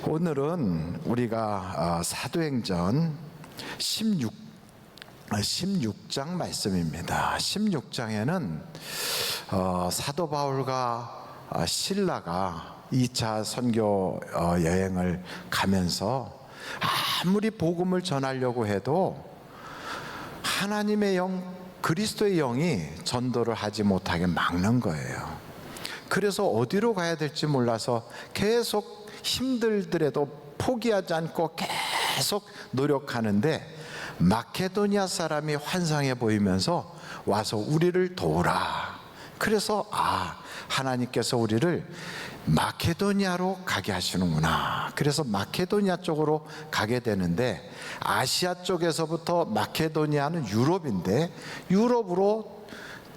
오늘은 우리가 사도행전 16장 말씀입니다. 16장에는 사도 바울과 실라가 2차 선교 여행을 가면서 아무리 복음을 전하려고 해도 하나님의 영, 그리스도의 영이 전도를 하지 못하게 막는 거예요. 그래서 어디로 가야 될지 몰라서 계속 힘들더라도 포기하지 않고 계속 노력하는데, 마케도니아 사람이 환상해 보이면서 와서 우리를 도우라. 그래서 하나님께서 우리를 마케도니아로 가게 하시는구나. 그래서 마케도니아 쪽으로 가게 되는데, 아시아 쪽에서부터 마케도니아는 유럽인데 유럽으로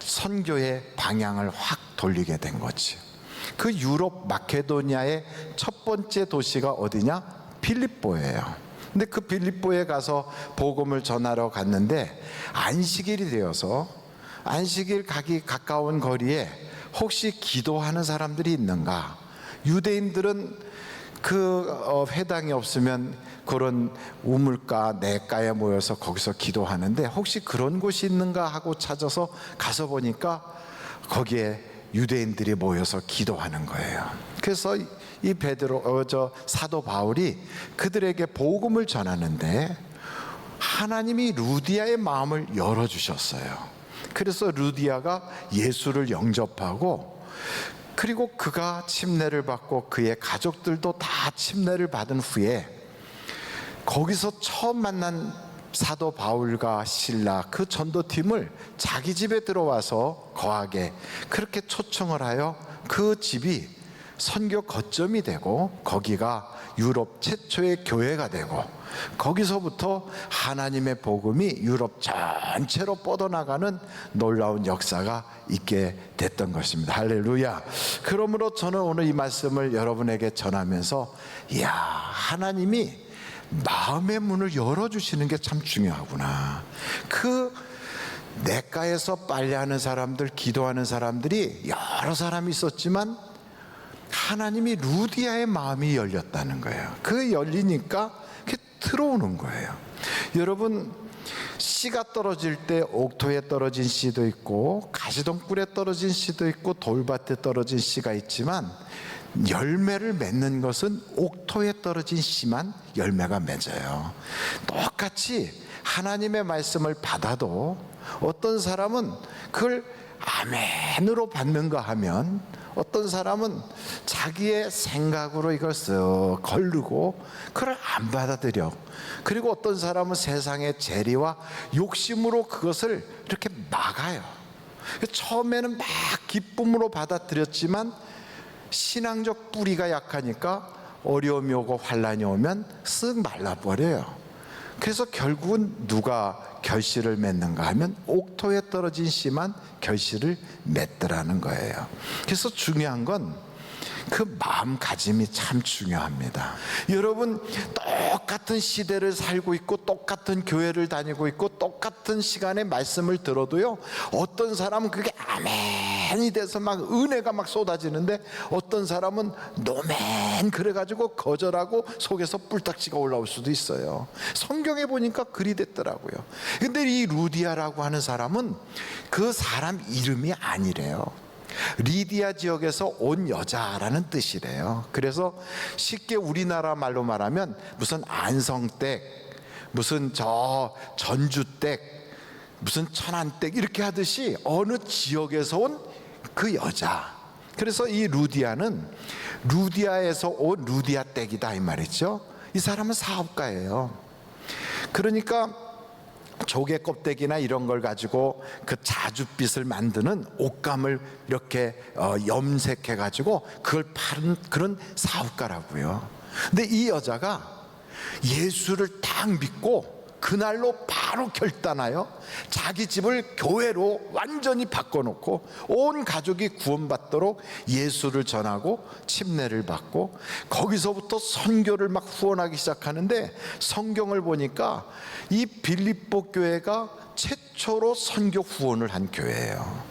선교의 방향을 확 돌리게 된 거지. 그 유럽 마케도니아의 첫 번째 도시가 어디냐? 빌립보예요. 근데 그 빌립보에 가서 복음을 전하러 갔는데, 안식일이 되어서 안식일 가기 가까운 거리에 혹시 기도하는 사람들이 있는가? 유대인들은 그 회당이 없으면 그런 우물가 내가에 모여서 거기서 기도하는데, 혹시 그런 곳이 있는가 하고 찾아서 가서 보니까 거기에 유대인들이 모여서 기도하는 거예요. 그래서 이 사도 바울이 그들에게 복음을 전하는데, 하나님이 루디아의 마음을 열어주셨어요. 그래서 루디아가 예수를 영접하고, 그리고 그가 침례를 받고 그의 가족들도 다 침례를 받은 후에 거기서 처음 만난 사도 바울과 실라, 그 전도팀을 자기 집에 들어와서 거하게 그렇게 초청을 하여 그 집이 선교 거점이 되고, 거기가 유럽 최초의 교회가 되고, 거기서부터 하나님의 복음이 유럽 전체로 뻗어나가는 놀라운 역사가 있게 됐던 것입니다. 할렐루야. 그러므로 저는 오늘 이 말씀을 여러분에게 전하면서, 이야, 하나님이 마음의 문을 열어주시는 게 참 중요하구나. 그 내가에서 빨래하는 사람들, 기도하는 사람들이 여러 사람이 있었지만 하나님이 루디아의 마음이 열렸다는 거예요. 그 열리니까 그게 들어오는 거예요. 여러분, 씨가 떨어질 때 옥토에 떨어진 씨도 있고, 가시덤불에 떨어진 씨도 있고, 돌밭에 떨어진 씨가 있지만, 열매를 맺는 것은 옥토에 떨어진 씨만 열매가 맺어요. 똑같이 하나님의 말씀을 받아도 어떤 사람은 그걸 아멘으로 받는가 하면, 어떤 사람은 자기의 생각으로 이걸 쓱 걸르고 그걸 안 받아들여. 그리고 어떤 사람은 세상의 재리와 욕심으로 그것을 이렇게 막아요. 처음에는 막 기쁨으로 받아들였지만 신앙적 뿌리가 약하니까 어려움이 오고 환난이 오면 쓱 말라버려요. 그래서 결국은 누가 결실을 맺는가 하면 옥토에 떨어진 씨만 결실을 맺더라는 거예요. 그래서 중요한 건 그 마음가짐이 참 중요합니다. 여러분, 똑같은 시대를 살고 있고 똑같은 교회를 다니고 있고 똑같은 시간에 말씀을 들어도요, 어떤 사람은 그게 아멘이 돼서 막 은혜가 막 쏟아지는데, 어떤 사람은 노멘 그래가지고 거절하고 속에서 뿔딱지가 올라올 수도 있어요. 성경에 보니까 그리 됐더라고요. 근데 이 루디아라고 하는 사람은 그 사람 이름이 아니래요. 리디아 지역에서 온 여자라는 뜻이래요. 그래서 쉽게 우리나라 말로 말하면 무슨 안성댁, 무슨 전주댁, 무슨 천안댁 이렇게 하듯이 어느 지역에서 온 그 여자. 그래서 이 루디아는 루디아에서 온 루디아 댁이다 이 말이죠. 이 사람은 사업가예요. 그러니까 조개 껍데기나 이런 걸 가지고 그 자줏빛을 만드는 옷감을 이렇게 염색해 가지고 그걸 파는 그런 사업가라고요. 근데 이 여자가 예수를 딱 믿고 그날로 바로 결단하여 자기 집을 교회로 완전히 바꿔놓고 온 가족이 구원받도록 예수를 전하고 침례를 받고, 거기서부터 선교를 막 후원하기 시작하는데, 성경을 보니까 이 빌립보 교회가 최초로 선교 후원을 한 교회예요.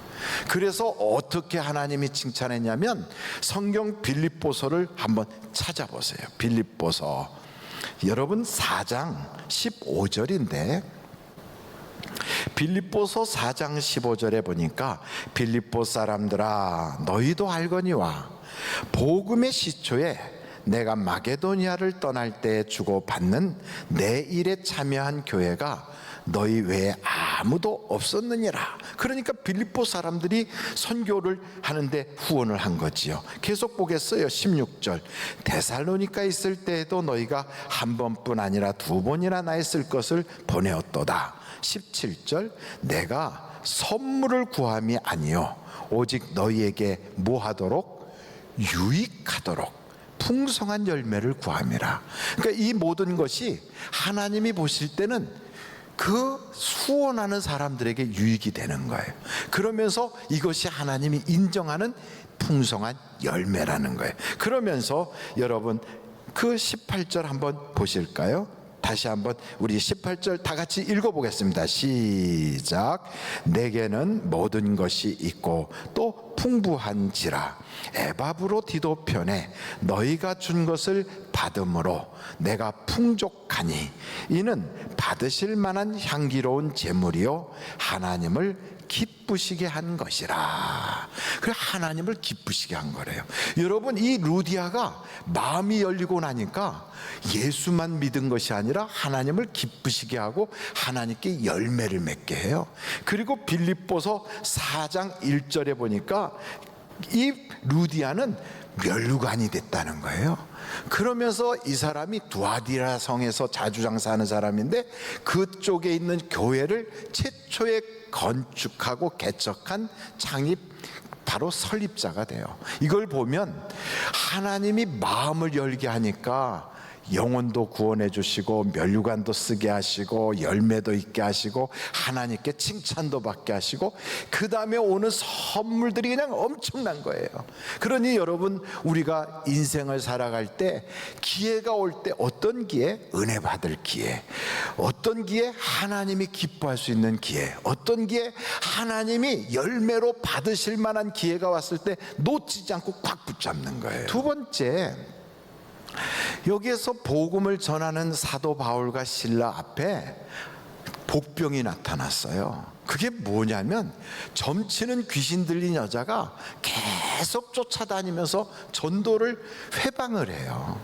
그래서 어떻게 하나님이 칭찬했냐면 성경 빌립보서를 한번 찾아보세요. 빌립보서 여러분 4장 15절인데 빌립보서 4장 15절에 보니까 빌립보 사람들아 너희도 알거니와 복음의 시초에 내가 마게도니아를 떠날 때 주고받는 내 일에 참여한 교회가 너희 외에 아무도 없었느니라. 그러니까 빌립보 사람들이 선교를 하는데 후원을 한 거지요. 계속 보겠어요. 16절 데살로니가 있을 때에도 너희가 한 번뿐 아니라 두 번이나 나 있을 것을 보내었도다. 17절 내가 선물을 구함이 아니요 오직 너희에게 뭐하도록 유익하도록 풍성한 열매를 구함이라. 그러니까 이 모든 것이 하나님이 보실 때는 그 후원하는 사람들에게 유익이 되는 거예요. 그러면서 이것이 하나님이 인정하는 풍성한 열매라는 거예요. 그러면서 여러분 그 18절 한번 보실까요? 다시 한번 우리 18절 다 같이 읽어보겠습니다. 시작. 내게는 모든 것이 있고 또 풍부한지라 에바브로디도 편에 너희가 준 것을 받음으로 내가 풍족하니 이는 받으실 만한 향기로운 제물이요 하나님을 기쁘시게 한 것이라. 그래 하나님을 기쁘시게 한 거래요. 여러분 이 루디아가 마음이 열리고 나니까 예수만 믿은 것이 아니라 하나님을 기쁘시게 하고 하나님께 열매를 맺게 해요. 그리고 빌립보서 4장 1절에 보니까 이 루디아는 면류관이 됐다는 거예요. 그러면서 이 사람이 두아디라 성에서 자주장사하는 사람인데 그쪽에 있는 교회를 최초에 건축하고 개척한 창립 바로 설립자가 돼요. 이걸 보면 하나님이 마음을 열게 하니까 영혼도 구원해 주시고 면류관도 쓰게 하시고 열매도 있게 하시고 하나님께 칭찬도 받게 하시고 그 다음에 오는 선물들이 그냥 엄청난 거예요. 그러니 여러분 우리가 인생을 살아갈 때 기회가 올 때 어떤 기회? 은혜 받을 기회. 어떤 기회? 하나님이 기뻐할 수 있는 기회. 어떤 기회? 하나님이 열매로 받으실 만한 기회가 왔을 때 놓치지 않고 꽉 붙잡는 거예요. 두 번째, 여기에서 복음을 전하는 사도 바울과 실라 앞에 복병이 나타났어요. 그게 뭐냐면 점치는 귀신 들린 여자가 계속 쫓아다니면서 전도를 회방을 해요.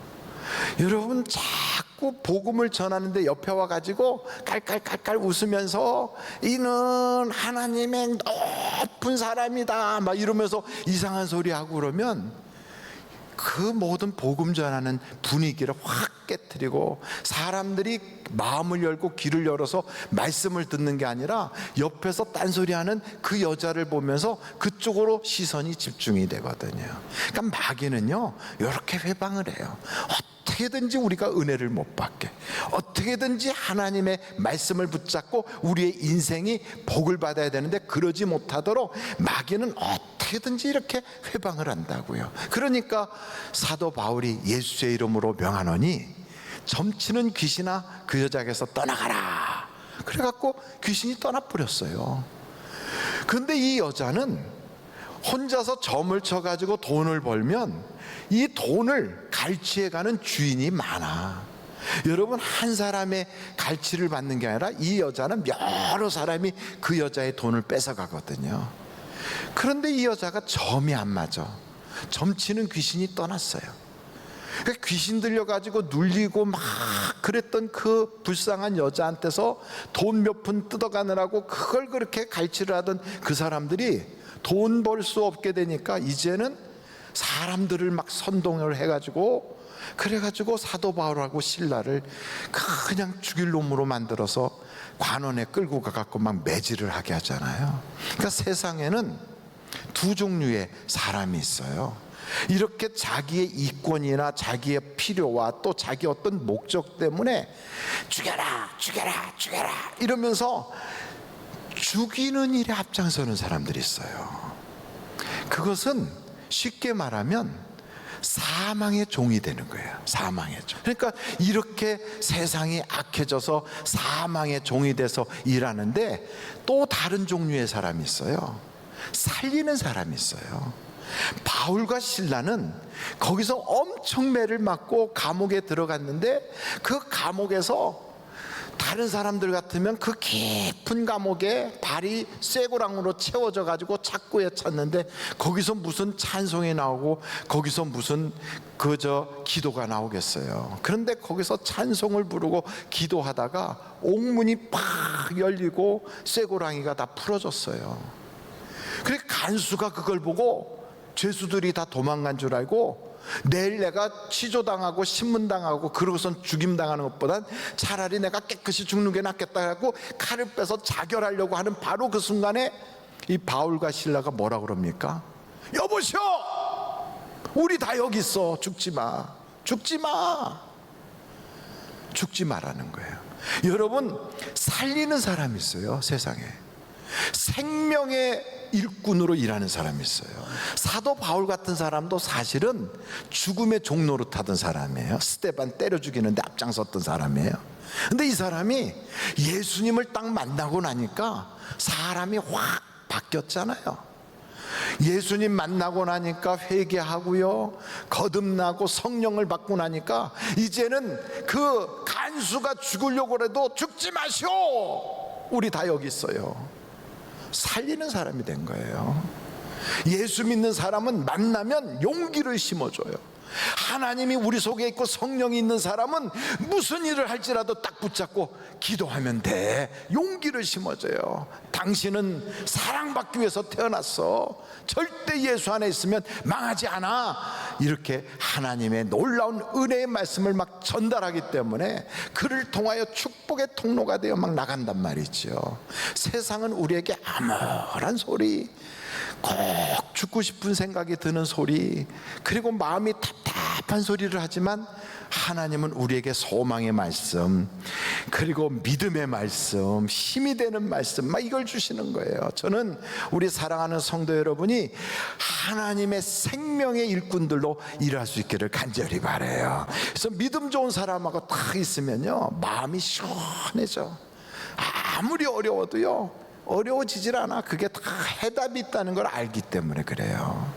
여러분 자꾸 복음을 전하는데 옆에 와가지고 깔깔깔깔 웃으면서 이는 하나님의 높은 사람이다 막 이러면서 이상한 소리 하고 그러면 그 모든 복음 전하는 분위기를 확 깨트리고 사람들이 마음을 열고 귀를 열어서 말씀을 듣는 게 아니라 옆에서 딴소리하는 그 여자를 보면서 그쪽으로 시선이 집중이 되거든요. 그러니까 마귀는요 이렇게 회방을 해요. 어떻게든지 우리가 은혜를 못 받게, 어떻게든지 하나님의 말씀을 붙잡고 우리의 인생이 복을 받아야 되는데 그러지 못하도록 마귀는 어떻게든지 이렇게 회방을 한다고요. 그러니까 사도 바울이 예수의 이름으로 명하노니 점치는 귀신아 그 여자에게서 떠나가라. 그래갖고 귀신이 떠나버렸어요. 그런데 이 여자는 혼자서 점을 쳐가지고 돈을 벌면 이 돈을 갈취해가는 주인이 많아. 여러분 한 사람의 갈취를 받는 게 아니라 이 여자는 여러 사람이 그 여자의 돈을 뺏어가거든요. 그런데 이 여자가 점이 안 맞아. 점치는 귀신이 떠났어요. 그러니까 귀신 들려가지고 눌리고 막 그랬던 그 불쌍한 여자한테서 돈 몇 푼 뜯어가느라고 그걸 그렇게 갈취를 하던 그 사람들이 돈 벌 수 없게 되니까 이제는 사람들을 막 선동을 해가지고 그래가지고 사도 바울하고 실라를 그냥 죽일 놈으로 만들어서 관원에 끌고 가갖고 막 매질을 하게 하잖아요. 그러니까 세상에는 두 종류의 사람이 있어요. 이렇게 자기의 이권이나 자기의 필요와 또 자기 어떤 목적 때문에 죽여라 죽여라 죽여라 이러면서 죽이는 일에 앞장서는 사람들이 있어요. 그것은 쉽게 말하면 사망의 종이 되는 거예요. 사망의 종. 그러니까 이렇게 세상이 악해져서 사망의 종이 돼서 일하는데 또 다른 종류의 사람이 있어요. 살리는 사람이 있어요. 바울과 실라는 거기서 엄청 매를 맞고 감옥에 들어갔는데, 그 감옥에서 다른 사람들 같으면 그 깊은 감옥에 발이 쇠고랑으로 채워져 가지고 자꾸 헤쳤는데, 거기서 무슨 찬송이 나오고 거기서 무슨 기도가 나오겠어요. 그런데 거기서 찬송을 부르고 기도하다가 옥문이 팍 열리고 쇠고랑이가 다 풀어졌어요. 그래 간수가 그걸 보고 죄수들이 다 도망간 줄 알고, 내일 내가 취조당하고 신문당하고 그러고선 죽임당하는 것보단 차라리 내가 깨끗이 죽는 게 낫겠다 하고 칼을 빼서 자결하려고 하는 바로 그 순간에 이 바울과 실라가 뭐라 그럽니까? 여보시오, 우리 다 여기 있어. 죽지 마, 죽지 마, 죽지 마라는 거예요. 여러분, 살리는 사람이 있어요. 세상에 생명의 일꾼으로 일하는 사람이 있어요. 사도 바울 같은 사람도 사실은 죽음의 종로로 타던 사람이에요. 스데반 때려 죽이는데 앞장섰던 사람이에요. 근데 이 사람이 예수님을 딱 만나고 나니까 사람이 확 바뀌었잖아요. 예수님 만나고 나니까 회개하고요, 거듭나고 성령을 받고 나니까 이제는 그 간수가 죽으려고 해도 죽지 마시오, 우리 다 여기 있어요. 살리는 사람이 된 거예요. 예수 믿는 사람은 만나면 용기를 심어줘요. 하나님이 우리 속에 있고 성령이 있는 사람은 무슨 일을 할지라도 딱 붙잡고 기도하면 돼. 용기를 심어줘요. 당신은 사랑받기 위해서 태어났어. 절대 예수 안에 있으면 망하지 않아. 이렇게 하나님의 놀라운 은혜의 말씀을 막 전달하기 때문에 그를 통하여 축복의 통로가 되어 막 나간단 말이죠. 세상은 우리에게 암울한 소리, 꼭 죽고 싶은 생각이 드는 소리, 그리고 마음이 답답한 소리를 하지만 하나님은 우리에게 소망의 말씀, 그리고 믿음의 말씀, 힘이 되는 말씀, 막 이걸 주시는 거예요. 저는 우리 사랑하는 성도 여러분이 하나님의 생명의 일꾼들로 일할 수 있기를 간절히 바라요. 그래서 믿음 좋은 사람하고 딱 있으면요, 마음이 시원해져. 아무리 어려워도요, 어려워지질 않아. 그게 다 해답이 있다는 걸 알기 때문에 그래요.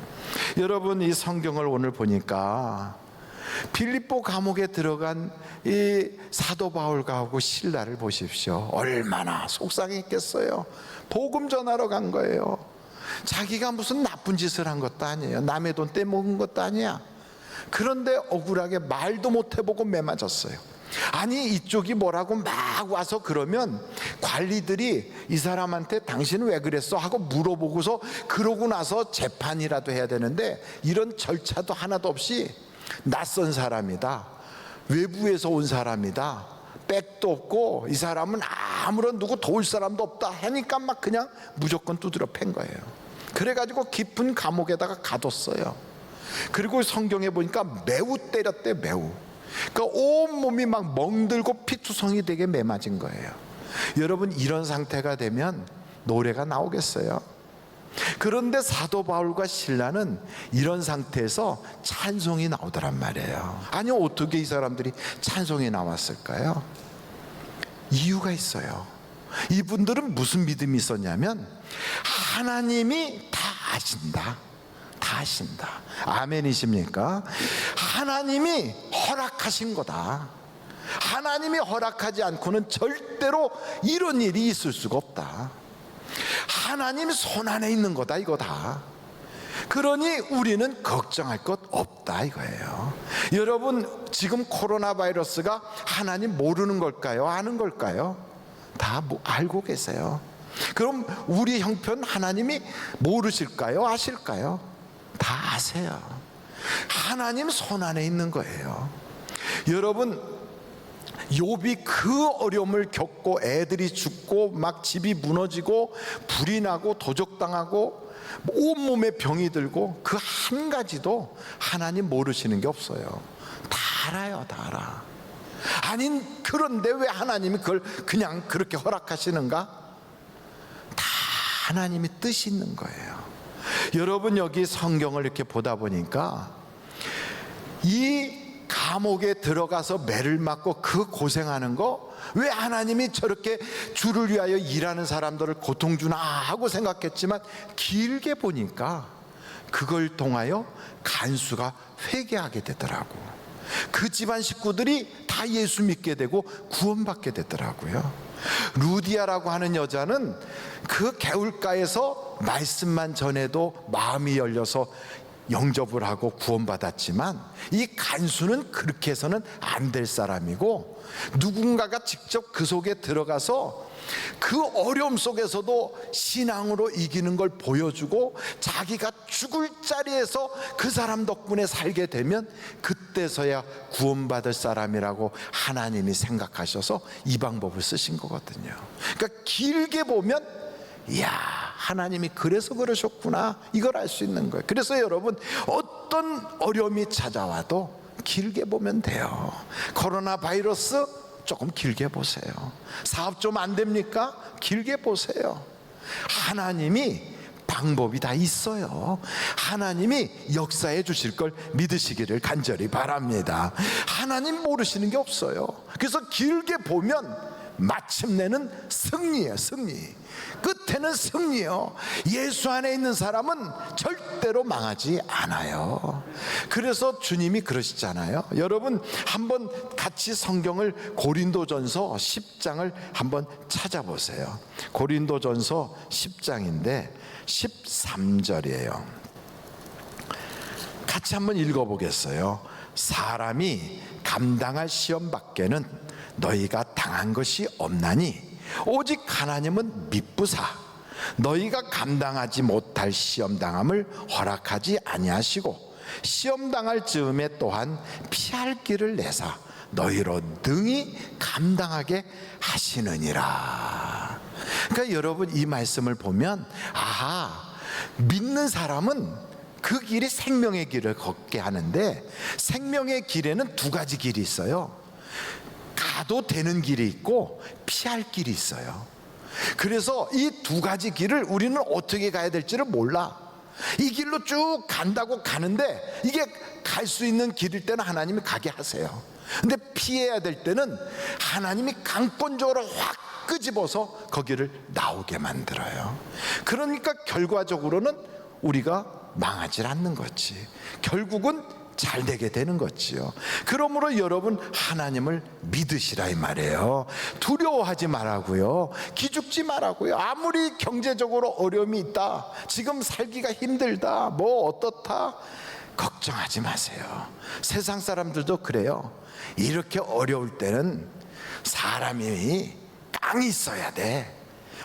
여러분, 이 성경을 오늘 보니까 빌립보 감옥에 들어간 이 사도 바울하고 실라를 보십시오. 얼마나 속상했겠어요. 복음 전하러 간 거예요. 자기가 무슨 나쁜 짓을 한 것도 아니에요. 남의 돈 떼먹은 것도 아니야. 그런데 억울하게 말도 못 해보고 매맞았어요. 아니, 이쪽이 뭐라고 막 와서 그러면 관리들이 이 사람한테 당신은 왜 그랬어? 하고 물어보고서 그러고 나서 재판이라도 해야 되는데, 이런 절차도 하나도 없이 낯선 사람이다, 외부에서 온 사람이다, 백도 없고 이 사람은 아무런 누구 도울 사람도 없다 하니까 막 그냥 무조건 두드려 팬 거예요. 그래가지고 깊은 감옥에다가 가뒀어요. 그리고 성경에 보니까 매우 때렸대, 매우. 그러니까 온몸이 막 멍들고 피투성이 되게 매맞은 거예요. 여러분, 이런 상태가 되면 노래가 나오겠어요? 그런데 사도 바울과 실라는 이런 상태에서 찬송이 나오더란 말이에요. 아니, 어떻게 이 사람들이 찬송이 나왔을까요? 이유가 있어요. 이분들은 무슨 믿음이 있었냐면, 하나님이 다 아신다, 다 아신다. 아멘이십니까? 하나님이 허락하신 거다. 하나님이 허락하지 않고는 절대로 이런 일이 있을 수가 없다. 하나님 손 안에 있는 거다, 이거다. 그러니 우리는 걱정할 것 없다, 이거예요. 여러분, 지금 코로나 바이러스가 하나님 모르는 걸까요? 아는 걸까요? 다 알고 계세요. 그럼 우리 형편 하나님이 모르실까요? 아실까요? 다 아세요. 하나님 손 안에 있는 거예요. 여러분, 욥이 그 어려움을 겪고 애들이 죽고 막 집이 무너지고 불이 나고 도적당하고 온몸에 병이 들고 그 한 가지도 하나님 모르시는 게 없어요. 다 알아요, 다 알아. 아니, 그런데 왜 하나님이 그걸 그냥 그렇게 허락하시는가? 다 하나님이 뜻이 있는 거예요. 여러분, 여기 성경을 이렇게 보다 보니까 이 감옥에 들어가서 매를 맞고 그 고생하는 거, 왜 하나님이 저렇게 주를 위하여 일하는 사람들을 고통 주나 하고 생각했지만, 길게 보니까 그걸 통하여 간수가 회개하게 되더라고. 그 집안 식구들이 다 예수 믿게 되고 구원받게 되더라고요. 루디아라고 하는 여자는 그 개울가에서 말씀만 전해도 마음이 열려서 영접을 하고 구원받았지만, 이 간수는 그렇게 해서는 안 될 사람이고, 누군가가 직접 그 속에 들어가서 그 어려움 속에서도 신앙으로 이기는 걸 보여주고 자기가 죽을 자리에서 그 사람 덕분에 살게 되면 그때서야 구원받을 사람이라고 하나님이 생각하셔서 이 방법을 쓰신 거거든요. 그러니까 길게 보면, 이야, 하나님이 그래서 그러셨구나, 이걸 알 수 있는 거예요. 그래서 여러분, 어떤 어려움이 찾아와도 길게 보면 돼요. 코로나 바이러스 조금 길게 보세요. 사업 좀 안 됩니까? 길게 보세요. 하나님이 방법이 다 있어요. 하나님이 역사해 주실 걸 믿으시기를 간절히 바랍니다. 하나님 모르시는 게 없어요. 그래서 길게 보면 마침내는 승리예요. 승리. 끝에는 승리요. 예수 안에 있는 사람은 절대로 망하지 않아요. 그래서 주님이 그러시잖아요. 여러분, 한번 같이 성경을 고린도전서 10장을 한번 찾아보세요. 고린도전서 10장인데 13절이에요. 같이 한번 읽어보겠어요. 사람이 감당할 시험 밖에는 너희가 당한 것이 없나니 오직 하나님은 미쁘사 너희가 감당하지 못할 시험당함을 허락하지 아니하시고 시험당할 즈음에 또한 피할 길을 내사 너희로 능히 감당하게 하시느니라. 그러니까 여러분, 이 말씀을 보면, 아하, 믿는 사람은 그 길이 생명의 길을 걷게 하는데, 생명의 길에는 두 가지 길이 있어요. 가도 되는 길이 있고 피할 길이 있어요. 그래서 이 두 가지 길을 우리는 어떻게 가야 될지를 몰라. 이 길로 쭉 간다고 가는데, 이게 갈 수 있는 길일 때는 하나님이 가게 하세요. 근데 피해야 될 때는 하나님이 강권적으로 확 끄집어서 거기를 나오게 만들어요. 그러니까 결과적으로는 우리가 망하지 않는 거지. 결국은 잘 되게 되는 거지요. 그러므로 여러분, 하나님을 믿으시라 이 말이에요. 두려워하지 말라고요. 기죽지 말라고요. 아무리 경제적으로 어려움이 있다, 지금 살기가 힘들다, 뭐 어떻다, 걱정하지 마세요. 세상 사람들도 그래요. 이렇게 어려울 때는 사람이 깡이 있어야 돼.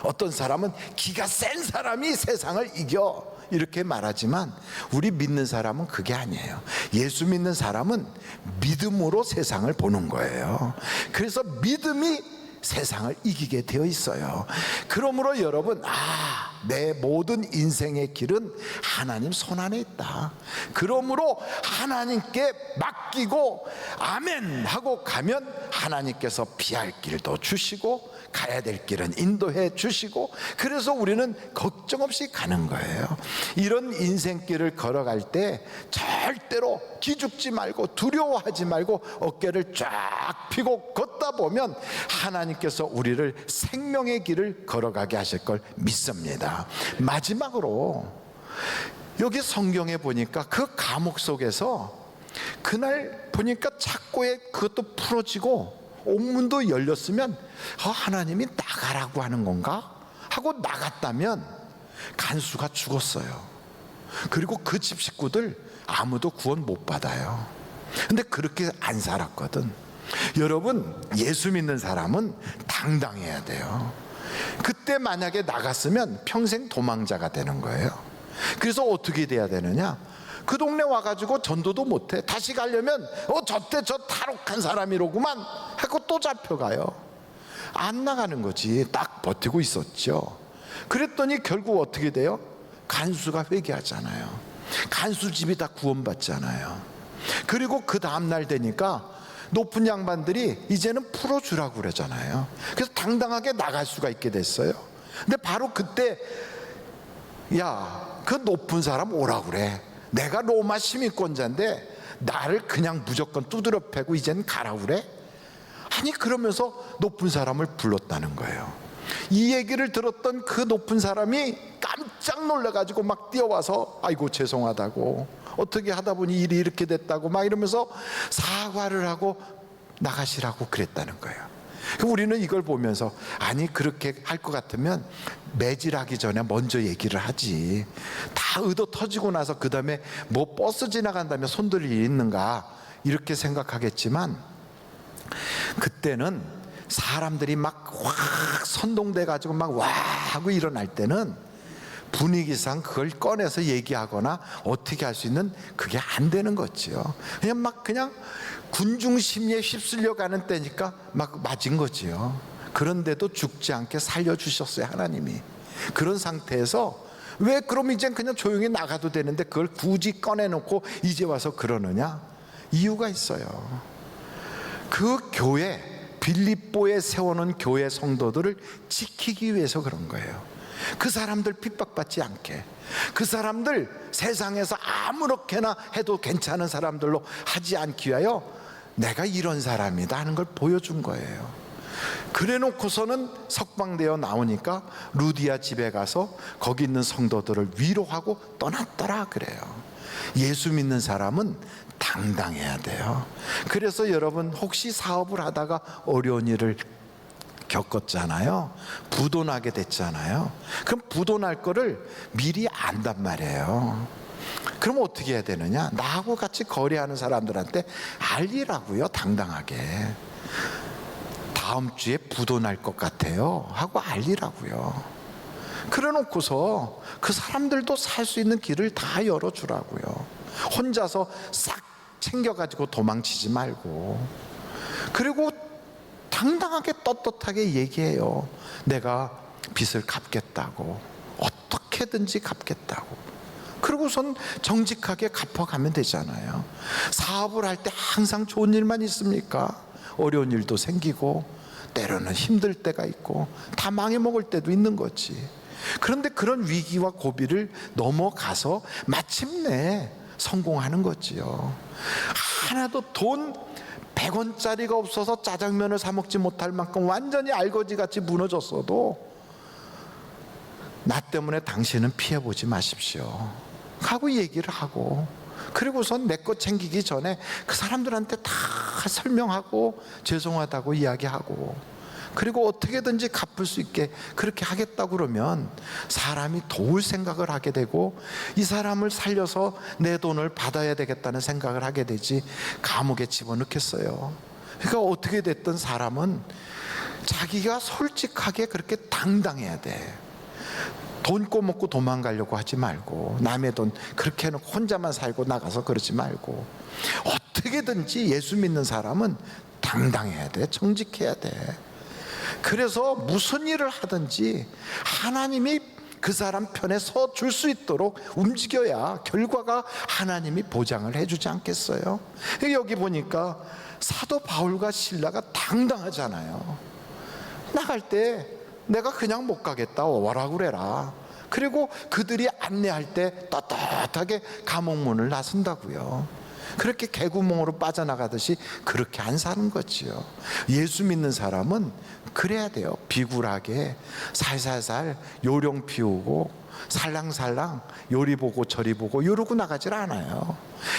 어떤 사람은 기가 센 사람이 세상을 이겨, 이렇게 말하지만 우리 믿는 사람은 그게 아니에요. 예수 믿는 사람은 믿음으로 세상을 보는 거예요. 그래서 믿음이 세상을 이기게 되어 있어요. 그러므로 여러분, 내 모든 인생의 길은 하나님 손 안에 있다. 그러므로 하나님께 맡기고 아멘 하고 가면 하나님께서 피할 길도 주시고 가야 될 길은 인도해 주시고, 그래서 우리는 걱정 없이 가는 거예요. 이런 인생길을 걸어갈 때 절대로 기죽지 말고 두려워하지 말고 어깨를 쫙 펴고 걷다 보면 하나님께서 우리를 생명의 길을 걸어가게 하실 걸 믿습니다. 마지막으로 여기 성경에 보니까 그 감옥 속에서 그날 보니까 창고에 그것도 풀어지고 옥문도 열렸으면 하나님이 나가라고 하는 건가 하고 나갔다면 간수가 죽었어요. 그리고 그 집 식구들 아무도 구원 못 받아요. 근데 그렇게 안 살았거든. 여러분, 예수 믿는 사람은 당당해야 돼요. 그때 만약에 나갔으면 평생 도망자가 되는 거예요. 그래서 어떻게 돼야 되느냐? 그 동네 와가지고 전도도 못해. 다시 가려면 저때 저 탈옥한 사람이로구만 하고 또 잡혀가요. 안 나가는 거지. 딱 버티고 있었죠. 그랬더니 결국 어떻게 돼요? 간수가 회개하잖아요. 간수 집이 다 구원받잖아요. 그리고 그 다음날 되니까 높은 양반들이 이제는 풀어주라고 그러잖아요. 그래서 당당하게 나갈 수가 있게 됐어요. 근데 바로 그때, 야, 그 높은 사람 오라고 그래. 내가 로마 시민권자인데 나를 그냥 무조건 두드려 패고 이젠 가라 그래? 아니 그러면서 높은 사람을 불렀다는 거예요. 이 얘기를 들었던 그 높은 사람이 깜짝 놀라가지고 막 뛰어와서 아이고 죄송하다고, 어떻게 하다 보니 일이 이렇게 됐다고 막 이러면서 사과를 하고 나가시라고 그랬다는 거예요. 우리는 이걸 보면서 아니 그렇게 할 것 같으면 매질하기 전에 먼저 얘기를 하지, 다 의도 터지고 나서 그 다음에 뭐 버스 지나간다면 손들 일이 있는가 이렇게 생각하겠지만, 그때는 사람들이 막 확 선동돼 가지고 막 와 하고 일어날 때는 분위기상 그걸 꺼내서 얘기하거나 어떻게 할 수 있는 그게 안 되는 거지요. 그냥 군중 심리에 휩쓸려 가는 때니까 막 맞은 거지요. 그런데도 죽지 않게 살려주셨어요, 하나님이. 그런 상태에서 왜 그럼 이젠 그냥 조용히 나가도 되는데 그걸 굳이 꺼내놓고 이제 와서 그러느냐? 이유가 있어요. 그 교회, 빌립보에 세워놓은 교회 성도들을 지키기 위해서 그런 거예요. 그 사람들 핍박받지 않게, 그 사람들 세상에서 아무렇게나 해도 괜찮은 사람들로 하지 않기 위하여 내가 이런 사람이다 하는 걸 보여준 거예요. 그래 놓고서는 석방되어 나오니까 루디아 집에 가서 거기 있는 성도들을 위로하고 떠났더라 그래요. 예수 믿는 사람은 당당해야 돼요. 그래서 여러분 혹시 사업을 하다가 어려운 일을 겪었잖아요. 부도나게 됐잖아요. 그럼 부도날 거를 미리 안단 말이에요. 그럼 어떻게 해야 되느냐? 나하고 같이 거래하는 사람들한테 알리라고요. 당당하게. 다음 주에 부도날 것 같아요 하고 알리라고요. 그래 놓고서 그 사람들도 살 수 있는 길을 다 열어주라고요. 혼자서 싹 챙겨가지고 도망치지 말고. 그리고 당당하게 떳떳하게 얘기해요. 내가 빚을 갚겠다고, 어떻게든지 갚겠다고. 그리고선 정직하게 갚아가면 되잖아요. 사업을 할 때 항상 좋은 일만 있습니까? 어려운 일도 생기고 때로는 힘들 때가 있고 다 망해먹을 때도 있는 거지. 그런데 그런 위기와 고비를 넘어가서 마침내 성공하는 거지요. 하나도 돈 100원짜리가 없어서 짜장면을 사 먹지 못할 만큼 완전히 알거지같이 무너졌어도 나 때문에 당신은 피해보지 마십시오 하고 얘기를 하고, 그리고선 내 것 챙기기 전에 그 사람들한테 다 설명하고 죄송하다고 이야기하고, 그리고 어떻게든지 갚을 수 있게 그렇게 하겠다고 그러면 사람이 도울 생각을 하게 되고 이 사람을 살려서 내 돈을 받아야 되겠다는 생각을 하게 되지 감옥에 집어넣겠어요. 그러니까 어떻게 됐든 사람은 자기가 솔직하게 그렇게 당당해야 돼. 돈 꼬먹고 도망가려고 하지 말고, 남의 돈 그렇게 해놓고 혼자만 살고 나가서 그러지 말고, 어떻게든지 예수 믿는 사람은 당당해야 돼. 정직해야 돼. 그래서 무슨 일을 하든지 하나님이 그 사람 편에 서 줄 수 있도록 움직여야 결과가 하나님이 보장을 해주지 않겠어요? 여기 보니까 사도 바울과 실라가 당당하잖아요. 나갈 때 내가 그냥 못 가겠다 와라 그래라. 그리고 그들이 안내할 때 떳떳하게 감옥문을 나선다고요. 그렇게 개구멍으로 빠져나가듯이 그렇게 안 사는 거지요. 예수 믿는 사람은 그래야 돼요. 비굴하게 살살살 요령 피우고 살랑살랑 요리 보고 저리 보고 이러고 나가질 않아요.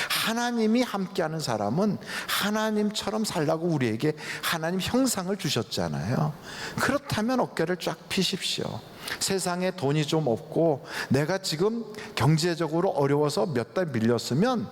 하나님이 함께하는 사람은 하나님처럼 살라고 우리에게 하나님 형상을 주셨잖아요. 그렇다면 어깨를 쫙 펴십시오. 세상에 돈이 좀 없고 내가 지금 경제적으로 어려워서 몇 달 밀렸으면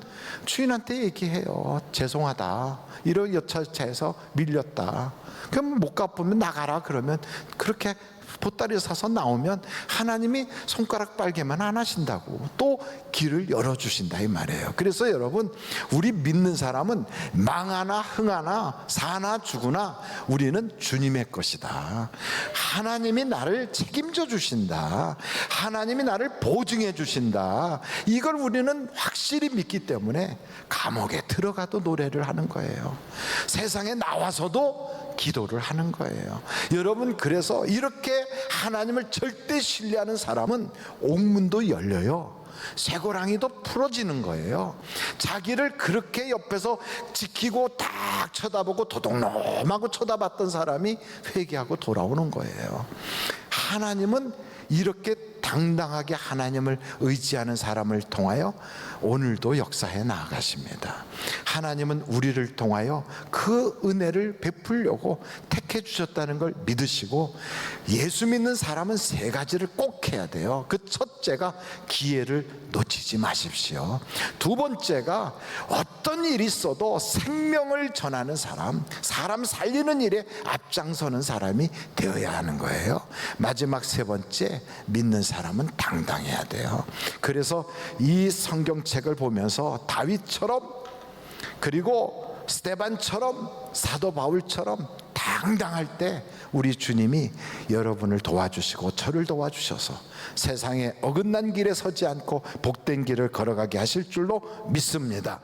주인한테 얘기해요. 죄송하다, 이런 여차해서 밀렸다. 그럼 못 갚으면 나가라 그러면 그렇게 보따리 사서 나오면 하나님이 손가락 빨개만 안 하신다고 또 길을 열어주신다 이 말이에요. 그래서 여러분, 우리 믿는 사람은 망하나 흥하나 사나 죽으나 우리는 주님의 것이다. 하나님이 나를 책임져 주신다. 하나님이 나를 보증해 주신다. 이걸 우리는 확실히 믿기 때문에 감옥에 들어가도 노래를 하는 거예요. 세상에 나와서도 기도를 하는 거예요. 여러분, 그래서 이렇게 하나님을 절대 신뢰하는 사람은 옥문도 열려요. 쇠고랑이도 풀어지는 거예요. 자기를 그렇게 옆에서 지키고 딱 쳐다보고 도둑놈하고 쳐다봤던 사람이 회개하고 돌아오는 거예요. 하나님은 이렇게 당당하게 하나님을 의지하는 사람을 통하여 오늘도 역사해 나아가십니다. 하나님은 우리를 통하여 그 은혜를 베풀려고 택해 주셨다는 걸 믿으시고, 예수 믿는 사람은 세 가지를 꼭 해야 돼요. 그 첫째가 기회를 놓치지 마십시오. 두 번째가 어떤 일이 있어도 생명을 전하는 사람 살리는 일에 앞장서는 사람이 되어야 하는 거예요. 마지막 세 번째, 믿는 사람은 당당해야 돼요. 그래서 이 성경책을 보면서 다윗처럼, 그리고 스데반처럼, 사도 바울처럼 당당할 때 우리 주님이 여러분을 도와주시고 저를 도와주셔서 세상에 어긋난 길에 서지 않고 복된 길을 걸어가게 하실 줄로 믿습니다.